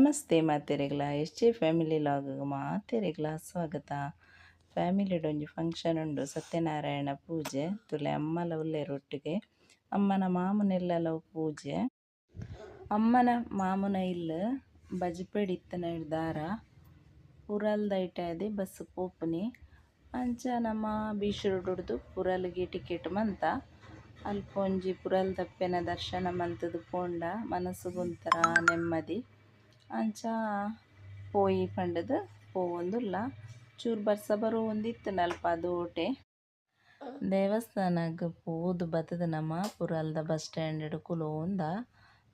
ನಮಸ್ತೆ ಮಾತೆರೆಗ್ಲ S J family log ಮಾತೆರೆಗ್ಲ ಸ್ವಾಗತ. ಫ್ಯಾಮಿಲಿಡ್ ಒಂಜಿ ಫಂಕ್ಷನ್ ಉಂಡು, ಸತ್ಯನಾರಾಯಣ ಪೂಜೆ ತುಲೆ ಅಮ್ಮಲ ಉಲ್ಲೆರೊಟ್ಟಿಗೆ ಅಮ್ಮನ ಮಾಮುನೆಲ್ಲಲ ಪೂಜೆ. ಅಮ್ಮನ ಮಾಮುನ ಇಲ್ಲು ಬಜ್ಪೆಡ್ ಇತ್ತನ ದಾರ ಪುರಲ್ದೈಟದೆ ಬಸ್ ಪೋಪುನಿ ಅಂಚ ನಮ್ಮ ಬೀಶುರುಡುಡ್ದು ಪುರಲ್ಗೆ ಟಿಕೆಟ್ ಮಂತ ಅಲ್ಪ ಒಂಜಿ ಪುರಲ್ ತಪ್ಪೆನ ದರ್ಶನ ಮಂತದು ಪೋಂಡ ಮನಸ್ಸು ಒಂಥರ ನೆಮ್ಮದಿ. ಅಂಚ ಪೋಯಿ ಪಂಡದು ಪೋವೊಂದುಲ್ಲ ಚೂರು ಬರ್ಸ ಬರೋಂದಿತ್ತು ನಲ್ಪ ದೋಟೆ. ದೇವಸ್ಥಾನಗ್ ಪೋದು ಬತ್ತದ ನಮ್ಮ ಪುರಲ್ದ ಬಸ್ ಸ್ಟ್ಯಾಂಡ್ ಕುಲೋಂದ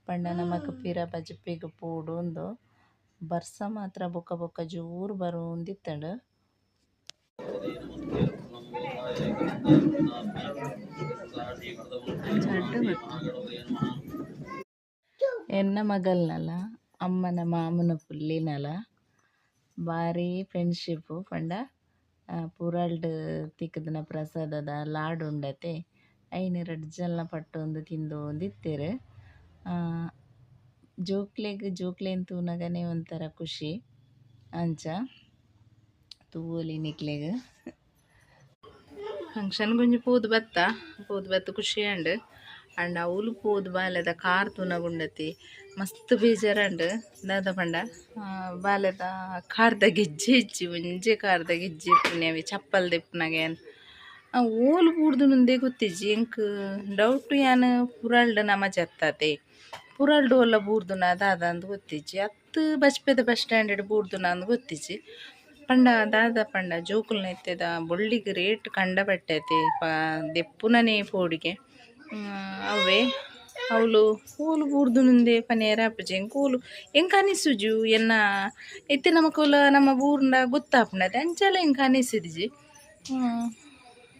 ಪಂಡ ನಮಕ್ ಪಿರ ಬಜ್ಪೆಗ್ ಪೋಡೊಂದು ಬರ್ಸ ಮಾತ್ರ ಬೊಕ್ಕ ಬೊಕ್ಕ ಜೋರು ಬರೋಂದಿತ್ತಂಡು. ಎನ್ನ ಮಗಲ್ನಲ ಅಮ್ಮನ ಮಾಮನ ಪುಲ್ಲಿನಲ ಭಾರಿ ಫ್ರೆಂಡ್ಶಿಪ್ಪು ಪಂಡ ಪೂರಲ್ಡ್ ತಿಕ್ಕದಿನ ಪ್ರಸಾದದ ಲಾಡು ಉಂಡತೆ ಐನ್ ರಡ್ಡ್ ಜಲ್ನ ಪಟ್ಟೊಂದು ತಿಂದೋಂದಿತ್ತೆರ್. ಜೋಕ್ಲೆನ್ ತೂನಗನೆ ಒಂಥರ ಖುಷಿ. ಅಂಚ ತೂವೊಲಿ ನಿಕ್ಲೆಗ್ ಫಂಕ್ಷನ್ ಗುಂಜಿ ಪೋದು ಬತ್ತ ಖುಷಿ ಅಂಡ್ ಅಂಡ್ ಅವಳು ಪೋದು ಬಾಲೆದ ಕಾರ್ ತೂನಗುಂಡತಿ ಮಸ್ತ್ ಬೇಜಾರಂಡ್ ದಾದ ಪಂಡ ಬಾಲೆದ ಕಾರ್ದ ಗೆಜ್ಜೆ ಇಜ್ಜಿ ಒಂಜೆ ಕಾರ್ದ ಗೆಜ್ಜೆ ಇಪ್ಪುನೆ ಚಪ್ಪಲ್ ದೆಪ್ಪುನಗೆ ಓಲು ಪೂರ್ದು ಮುಂದೆ ಗೊತ್ತಿಜ್ಜಿ ಎಂಕ್ ಡೌಟ್ ಯಾನ್ ಪುರಲ್ಡ್ ನಮ ಜತ್ತಾತೆ ಪುರಲ್ಡ್ ಒಲ್ಲ ಬೂರ್ದುನ ದಾದ ಅಂದ್ ಗೊತ್ತಿಜ್ಜಿ ಅತ್ತು ಬಜ್ಪೆದ ಬಸ್ ಸ್ಟ್ಯಾಂಡ್ ಬೂರ್ದುನ ಅಂದ್ ಗೊತ್ತಿಜ್ಜಿ ಪಂಡ ದಾದ ಪಂಡ ಜೋಕುಲ್ನ ಎತ್ತೆದ ಬೊಳ್ಳಿಗ್ ರೇಟ್ ಕಂಡ ಬಟ್ಟೈತೆ ದೆಪ್ಪುನನೇ ಪೋಡಿಗೆ ಅವೇ ಅವಳು ಓಲು ಬೂರ್ದು ಮುಂದೆ ಪನೇರ ಅಪ್ಪಜಿ ಎಂಕೋಲು ಎಂಕ ಅನಿಸುಜು ಎನ್ನ ಎತ್ತೆ ನಮಕೋಲ ನಮ್ಮ ಬೂರ್ನ ಗೊತ್ತಾಪನದೆ ಅಂಚಲ ಎಂಕ ಅನಿಸಿದ್ಜಿ.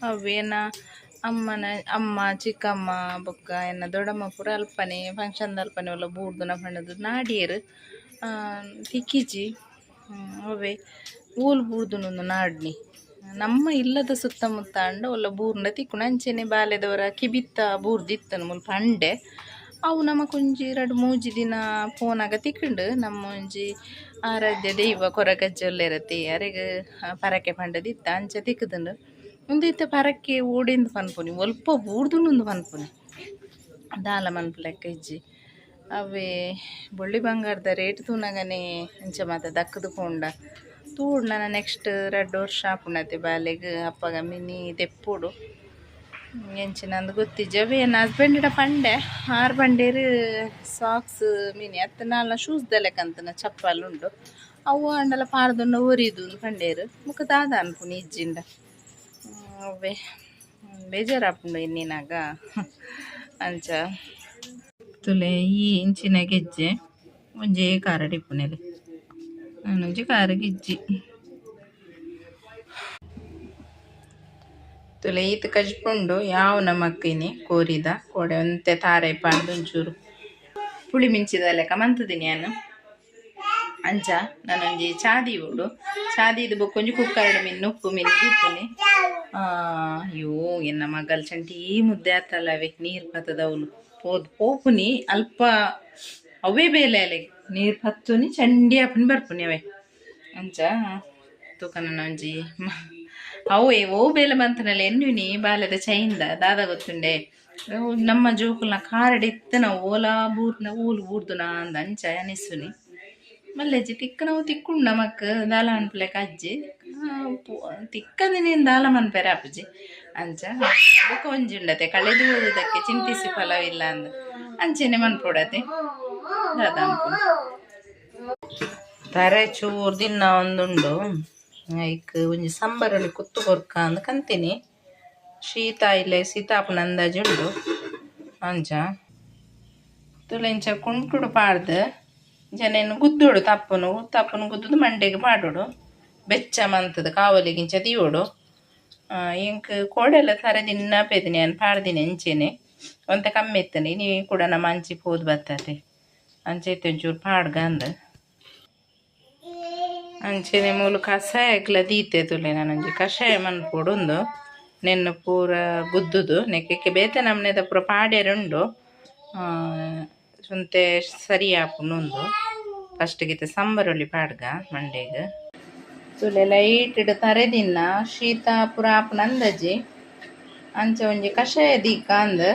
ಅವೇನ ಅಮ್ಮ ಚಿಕ್ಕಮ್ಮ ಬೊಕ್ಕ ಎನ್ನ ದೊಡ್ಡಮ್ಮ ಪೂರ ಅಲ್ಪನೆ ಫಂಕ್ಷನ್ ಅಲ್ಪನೆ ಒಲ್ಲ ಬೂರ್ದು ನ ಪಂಡದು ನಾಡಿಯರು ತಿಕ್ಕಿಜಿ. ಅವೇ ಓಲು ಬೂರ್ದುನೊಂದು ನಾಡ್ನಿ ನಮ್ಮ ಇಲ್ಲದ ಸುತ್ತಮುತ್ತ ಅಂಡ ಒಲ್ಲ ಬೂರ್ನ ತಿಕ್ಕುನ ಅಂಚೆನೆ ಬಾಲೆದವರ ಕಿಬಿತ್ತ ಬೂರ್ದಿತ್ತನು ಮುಲ್ಪ ಅಂಡೆ ಅವು ನಮಕೊಂಜಿ 2-3 ದಿನ ಪೋನಾಗ ತಿಕ್ಕಂಡು ನಮ್ಮ ಒಂಜಿ ಆರಾಧ್ಯ ದೈವ ಕೊರಗಜ್ಜೊಲ್ಲೆರತಿ ಅರೆಗ್ ಪರಕೆ ಪಂಡದಿತ್ತ ಅಂಚ ತಿಕ್ಕದಂಡು ಮುಂದಿತ್ತ ಪರಕೆ ಓಡೆಂದು ಪನ್ಪುನಿ ಒಲ್ಪ ಬೂರ್ದುನೊಂದು ಪನ್ಪುನಿ ದಾಲ ಮನ್ಪುಲೆಕ್ಕ ಇಜ್ಜಿ. ಅವೇ ಬೊಳ್ಳಿ ಬಂಗಾರದ ರೇಟ್ ತೂನಗನೆ ಅಂಚ ಮಾತ ದಕ್ಕದು ಪೋಂಡ ತೂಡ್ ನನ್ನ ನೆಕ್ಸ್ಟ್ 2 ವರ್ಷ ಆಪುಣತೆ ಬಾಲೆಗ್ ಅಪ್ಪಗ ಮಿನಿ ದೆಪ್ಪುಡು ಎಂಚಿನಂದು ಗೊತ್ತಿಜ್ಜಿ. ಅವೇ ನನ್ನ ಹಸ್ಬೆಂಡ್ ಪಂಡೆ 6 ಬಂಡೇರು ಸಾಕ್ಸ್ ಮಿನಿ ಅತ್ತ ನಾಲ್ನ ಶೂಸ್ ದಲೆಕಂತನ ಚಪ್ಪಲ್ ಉಂಡು ಅವು ಅಂಡಲ ಪಾರ್ದೊಂಡ ಒರಿದು ಪಂಡೇರು ಮುಖ ದಾದ ಅನ್ಪುನಿ ಇಜ್ಜಿಂಡ. ಅವೇ ಬೇಜಾರಾಪುಂಡು ಇನ್ನಿನಾಗ ಅಂಚ ತುಲೆ ಈ ಇಂಚಿನ ಗೆಜ್ಜೆ ಒಂಜೇ ಕಾರ ಟಿಪ್ಪುನೆಲೆ ನಾನೊಂಜಿ ಕಾರ ಗಿಜ್ಜಿ ತುಲೆ ಈತ ಕಜ್ಪುಂಡು ಯಾವ ನಮಕ್ಕಿನಿ ಕೋರಿದ ಕೋಡೆ ಒಂತೆ ತಾರೆ ಪಾಡ್ದು ಒಂಚೂರು ಪುಳಿ ಮಿಂಚಿದ ಲೆಕ್ಕ ಮಂತದಿನಿ ನಾನು. ಅಂಚ ನಾನೊಂಜಿ ಚಾದಿ ಉಡು ಚಾದಿದು ಬೊಕ್ಕೊಂಜಿ ಕುಕ್ಕರ್ಡ್ ಮಿನ್ ಉಪ್ಪು ಮಿನ್ ತಿಪ್ಪುನಿ. ಅಯ್ಯೋ ಎನ್ನ ಮಗಲ್ ಚಂಟಿ ಮುದ್ದೆ ಆತಲ್ಲವೇ ನೀರು ಪತ್ತದವಳು ಪೋಪುನಿ ಅಲ್ಪ ಅವೇ ಬೇಲೆ ಅಲೆ ನೀರು ಪತ್ತುನಿ ಚಂಡಿ ಆಪುನಿ ಬರ್ಪುನಿ ಅವೇ ಅಂಚ ತೂಕನ ಒಂಜಿ ಅವೇ ಓ ಬೇಲೆ ಬಂತನಲ್ಲ ಎನ್ನುನಿ ಬಾಲೆದ ಚೈಂದ ದಾದ ಗೊತ್ತುಂಡೆ ನಮ್ಮ ಜೋಕುಲ್ನ ಕಾರಡಿತ್ತನ ಓಲಾ ಬೂರ್ನ ಊಲು ಬೂರ್ದುನ ಅಂದ ಅಂಚ ಅನಿಸುನಿ ಮಲ್ಲೆಜ್ಜಿ ತಿಕ್ಕ ನಾವು ತಿಕ್ಕುಂಡು ನಮಕ್ ದಾಲ ಅನ್ಪಲೆಕ್ಕ ಅಜ್ಜಿ ತಿಕ್ಕದಿನೇನು ದಾಲ ಮನ್ಪೆರ ಅಪ್ಪಜಿ ಅಂಚ ಬೊಕ ಒಂಜಿ ಉಂಡತೆ ಕಳೆದು ಓದುದಕ್ಕೆ ಚಿಂತಿಸಿ ಫಲವಿಲ್ಲ ಅಂದ್ ಅಂಚೆನೆ ಮನ್ಪೊಡತೆ ದಾದ ಅನ್ಪುಂಡು. ತರೆ ಚೂರು ದಿನ ಒಂದುಂಡು ಐಕ್ ಒಂಜಿ ಸಂಬರಳಿ ಕುತ್ತು ಕೊರ್ಕ ಅಂದ್ ಕಂತೀನಿ ಶೀತ ಇಲ್ಲೆ ಸೀತಾಪುನ ಅಂದಾಜು ಉಂಡು. ಅಂಚ ತುಲೆಂಚ ಕುಂಟುಡು ಪಾಡ್ದು ಜನೇನು ಗುದ್ದೋಡು ತಪ್ಪನು ಗುದ್ದುದು ಮಂಡೆಗೆ ಪಾಡೋಡು ಬೆಚ್ಚ ಮಂತದ ಕಾವಲಿಗಿಂಚ ತೀವೋಡು ಇಂಕ್ ಕೋಡೆಲ್ಲ ತರ ದಿನ ಪೇದಿನಿ ನಾನು ಪಾಡ್ದಿನಿ ಅಂಚೆನೆ ಒಂತೆ ಕಮ್ಮಿ ಇತ್ತನಿ ನೀ ಕೂಡ ನಮ್ಮ ಅಂಚಿ ಹೋದ್ ಬರ್ತತೆ ಅಂಚೆತ್ತೆ ಒಂಚೂರು ಪಾಡ್ಗ ಅಂದ್ ಅಂಚೆನೆ ಮೂಲು ಕಷಾಯಕ್ಲ ದೀತೆ ತುಲೆ ನಾನೊಂಜಿ ಕಷಾಯ ಮನ್ಪೊಡೊಂದು ನೆನ್ನು ಪೂರ ಗುದ್ದುದು ನೆಕ್ಕೆ ಬೇತೆ ನಮ್ನೆದ ಪೂರ ಪಾಡ್ಯರುಂಡು ಸುಂತೆ ಸರಿ ಆಪುಂಡು ಫಸ್ಟ್ಗಿತ್ತೆ ಸಂಬರೊಲಿ ಪಾಡ್ಗ ಮಂಡೆಗ್ ತುಲೆ ಲೈಟ್ ತರೆದಿನ್ನ ಶೀತ ಪೂರ ಆಪುನ ಅಂದಜಿ ಅಂಚ ಒಂಜಿ ಕಷಾಯ ದೀಕ ಅಂದ್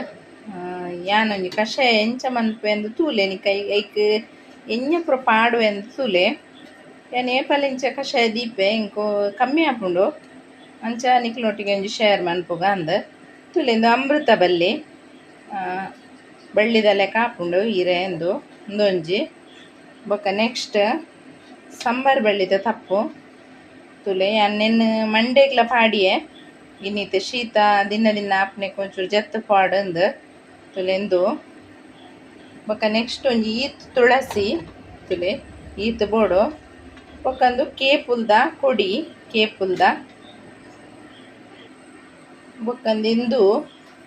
ಯಾನೊಂಜಿ ಕಷಾಯ ಎಂಚ ಮನ್ಪೆ ಅಂದ್ ತೂಲೆ ನಿಕ್ಕ ಐಕ್ ಎಂಜ ಪೂರ ಪಾಡುವೆ ಅಂದ್ ತೂಲೆ ಯಾನ್ ಏಪಲಿಂಚ ಕಷಾಯ ದೀಪೆ ಇಂಕೋ ಕಮ್ಮಿ ಆಪುಂಡು ಅಂಚ ನಿಕ್ಲೊಟ್ಟಿಗೆ ಒಂಜಿ ಶೇರ್ ಮನ್ಪುಗ ಅಂದ್ ತುಲೆಂದು ಅಮೃತ ಬಲ್ಲಿ ಬಳ್ಳಿದಲೆ ಕಾಪುಂಡು ಹೀರೆ ಎಂದು ಒಂದೊಂಜಿ ಬೊಕ್ಕ ನೆಕ್ಸ್ಟ್ ಸಂಬಾರ್ ಬಳ್ಳಿದ ತಪ್ಪು ತುಲೆ ಅನ್ನೆನ್ ಮಂಡೆಗ್ಲ ಪಾಡಿಯೆ ಇನ್ನಿತ್ತೆ ಶೀತ ದಿನ ಆಪ್ನೆಕ್ ಒಂಚೂರು ಜತ್ತು ಪಾಡಂದು ತುಲೆಂದು ಬೊಕ್ಕ ನೆಕ್ಸ್ಟ್ ಒಂಜಿ ಈತ್ ತುಳಸಿ ತುಲೆ ಈತ್ ಬೋಡು ಬೊಕ್ಕಂದು ಕೇಪುಲ್ದ ಕೊಡಿ ಕೇಪುಲ್ದ ಬೊಕ್ಕಂದಿಂದು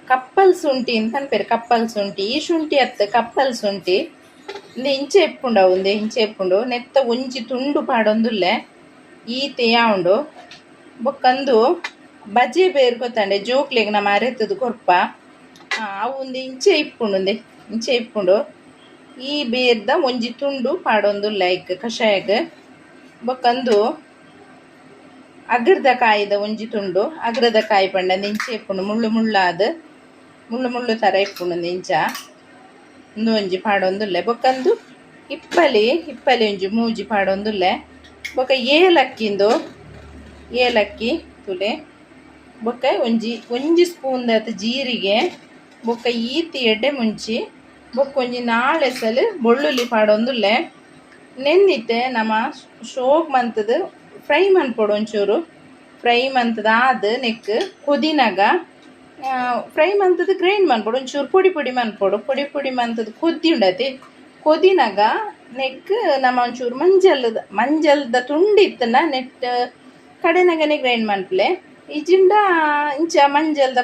ಕಪ್ಪಲ್ ಶುಂಠಿ ಅಂತ ಅನ್ಪೇರು ಕಪ್ಪಲ್ ಶುಂಠಿ ಈ ಶುಂಠಿ ಅತ್ತ ಕಪ್ಪಲ್ ಶುಂಠಿ ಇಂದೆ ಇಂಚೆ ಎಪ್ಪುಂಡು ಅವು ಇಂಚೆ ಎಪ್ಪುಂಡು ನೆತ್ತ ಒಂಜಿ ತುಂಡು ಪಾಡೊಂದುಲ್ಲೆ ಈತೆ ಯಾವುಂಡು ಬೊಕ್ಕಂದು ಬಜೆ ಬೇರು ಗೊತ್ತಂಡೆ ಜೋಕ್ಲೆಗ್ ನಮ್ಮ ಅರೆತದು ಕೊರ್ಪ ಅವು ಒಂದು ಇಂಚೆ ಇಪ್ಪುಂಡು ಇಂಚೆ ಇಪ್ಪುಂಡು ಈ ಬೇರ್ದ ಒಂಜಿ ತುಂಡು ಪಾಡೊಂದುಲ್ಲ ಐಕ್ ಕಷಾಯಗ್ ಬೊಕ್ಕಂದು ಅಗ್ರದ ಕಾಯಿದ ಒಂಜಿ ತುಂಡು ಅಗ್ರದ ಕಾಯಿ ಪಂಡ ಇಂಚೆ ಇಪ್ಪುಂಡು ಮುಳ್ಳು ಮುಳ್ಳು ಥರ ಇಪ್ಪುಂಡು ಇಂಚ ಒಂದು ಒಂಜಿ ಪಾಡೊಂದುಲ್ಲೆ ಬೊಕ್ಕಂದು ಇಪ್ಪಲಿ ಒಂಜಿ ಮೂಜಿ ಪಾಡೊಂದುಲ್ಲೆ ಬೊಕ್ಕ ಏಲಕ್ಕಿ ತುಲೆ ಬೊಕ್ಕ ಒಂಜಿ ಸ್ಪೂನ್ ದಾತ ಜೀರಿಗೆ ಬೊಕ್ಕ ಈತಿ ಎಡ್ಡೆ ಮುಂಚಿ ಬೊಕ್ಕ ಒಂಜಿ ನಾಳೆಸಲು ಬೆಳ್ಳುಳ್ಳಿ ಪಾಡೊಂದುಲ್ಲೆ ನೆನ್ನಿತ್ತೆ ನಮ್ಮ ಶೋಕ್ ಮಂತದ ಫ್ರೈ ಮನ್ಪೊಡು ಒಂಚೂರು ಫ್ರೈ ಮಂತದ ಆದ್ ನೆಕ್ ಕೊದಿನಾಗ ಫ್ರೈ ಮಂತದ ಗ್ರೈಂಡ್ ಮನ್ಪೊಡು ಒಂಚೂರು ಪೊಡಿ ಮನ್ಪೊಡು ಪೊಡಿ ಮಂತದ ಕೊದ್ದಿ ಉಂಡತಿ ಕೊದಿನಾಗ ನೆಕ್ ನಮ್ಮ ಒಂಚೂರು ಮಂಜಲ್ದ ತುಂಡಿತ್ತನ ನೆಟ್ ಕಡೆನಾಗನೆ ಗ್ರೈಂಡ್ ಮನ್ಪಲೆ ಇಜ್ಜಿಂಡ ಇಂಚ ಮಂಜಲ್ದ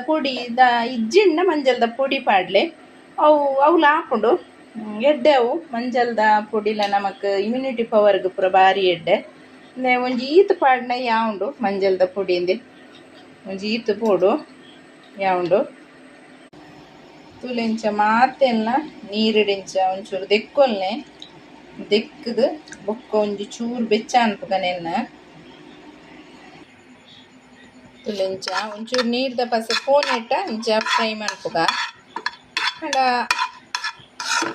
ಪೊಡಿ ಪಾಡ್ಲೆ ಅವು ಹಾಕೊಂಡು ಎಡ್ಡೆ ಅವು ಮಂಜಲ್ದ ಪೊಡಿಲ ನಮಕ್ ಇಮ್ಯುನಿಟಿ ಪವರ್ಗ್ ಪೂರ ಬಾರಿ ಎಡ್ಡೆ ಒಂಜಿ ಈತ್ ಪಾಡ್ನ ಯಾವುಂಡು ಮಂಜಲ್ದ ಪೊಡಿಂದೆ ಒಂಜಿ ಈತ್ ಪೋಡು ಯಾವುಂಡು ತುಲೆಂಚ ಮಾತೆಲ್ಲ ನೀರಿಡಿಂಚ ಒಂಚೂರು ದೆಕ್ಕೊಲ್ನೆ ದೆಕ್ಕದು ಬೊಕ್ಕ ಒಂಜಿ ಚೂರು ಬೆಚ್ಚ ಅನ್ಪುಗನೆನ್ನ ತುಲೆಂಚ ಒಂಚೂರು ನೀರ್ದ ಪಸ ಪೋನೆಟ್ಟ ಇಂಚ ಫ್ರೈ ಮನ್ಪುಗ ಅಂಡ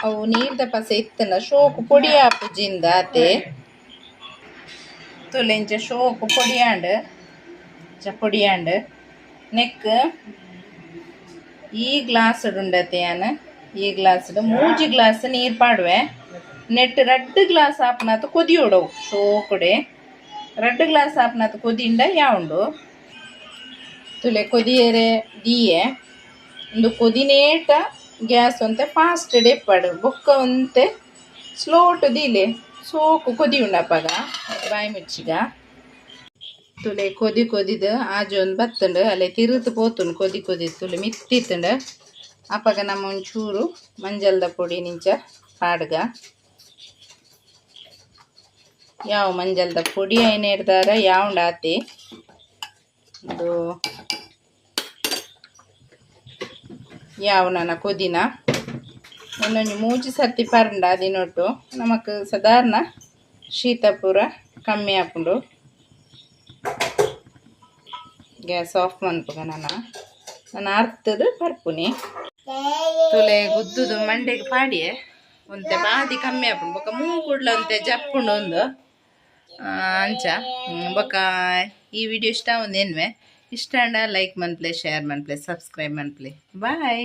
ಅವು ನೀರ್ದ ಪಸ ಇತ್ತನ ಶೋಕು ಪೊಡಿ ಆಪುಜಿಂದ ಅತೆ ತುಲೆಂಚ ಶೋಕು ಪೊಡಿಯಾಂಡ್ ನೆಕ್ ಈ ಗ್ಲಾಸ್ ಉಂಡತೆ ಯಾನ್ ಈ ಗ್ಲಾಸ್ ಮೂಜಿ ಗ್ಲಾಸ್ ನೀರ್ ಪಾಡುವೆ ನೆಟ್ 2 ಗ್ಲಾಸ್ ಆಪುನಾತ ಕೊದಿಯೋಡವು ಶೋಕುಡೆ 2 ಗ್ಲಾಸ್ ಆಪುನಾತ ಕೊದಿಂಡ ಯಾವುಂಡು ತುಲೆ ಕೊದಿಯರೆ ದೀಯೆ ಒಂದು ಕೊದಿನೇಟ ಗ್ಯಾಸ್ ಒಂತೆ ಫಾಸ್ಟ್ ಡೆಪ್ಪಡು ಬೊಕ್ಕ ಒಂತೆ ಸ್ಲೋಟ್ ದೀಲೆ ಸೋಕು ಕೊದಿ ಉಂಡಪ್ಪಗ ಬಾಯಿ ಮುಚ್ಚಿಗ ತುಲೆ ಕೊದಿದು ಆಜೊಂದು ಬತ್ತುಂಡು ಅಲ್ಲೇ ತಿರುತು ಪೋತುಂಡು ಕೊದಿ ತುಲೆ ಮಿತ್ತಿತ್ತುಂಡು ಅಪ್ಪಗ ನಮ್ಮ ಒಂಚೂರು ಮಂಜಲ್ದ ಪೊಡಿ ನಿಂಚ ಪಾಡ್ಗ ಯಾವ ಮಂಜಲ್ದ ಪೊಡಿ ಐನೇರ್ದಾರ ಯಾವುಂಡ ಆತಿ ಇದು ಯಾವ ನನ್ನ ಕೊದಿನ ಇನ್ನೊಂದು ಮೂಜಿ ಸರ್ತಿ ಪರಂಡ ಅದಿನೊಟ್ಟು ನಮಕ್ ಸಾಧಾರಣ ಶೀತ ಪೂರ ಕಮ್ಮಿ ಆಪುಂಡು ಗ್ಯಾಸ್ ಆಫ್ ಮನ್ಪುಗ ನಾನು ಅರ್ತದ ಪರ್ಪುನಿ ತುಲೆ ಗುದ್ದುದು ಮಂಡೆಗೆ ಪಾಡಿಯೆ ಒಂತೆ ಬಾದಿ ಕಮ್ಮಿ ಆಪುಂಡು ಬೊಕ್ಕ ಮೂಕುಡ್ಲ ಒಂತೆ ಜಪ್ಪುಂಡು ಒಂದು ಅಂಚ ಬೊಕ್ಕ ಈ ವಿಡಿಯೋ ಇಷ್ಟ ಒಂದು ಏನ್ವೆ ಇಷ್ಟ ಅಂಡ ಲೈಕ್ ಮನ್ಪ್ಲೆ ಶೇರ್ ಮನ್ಪ್ಲೆ ಸಬ್ಸ್ಕ್ರೈಬ್ ಮನ್ಪ್ಲೆ ಬಾಯ್.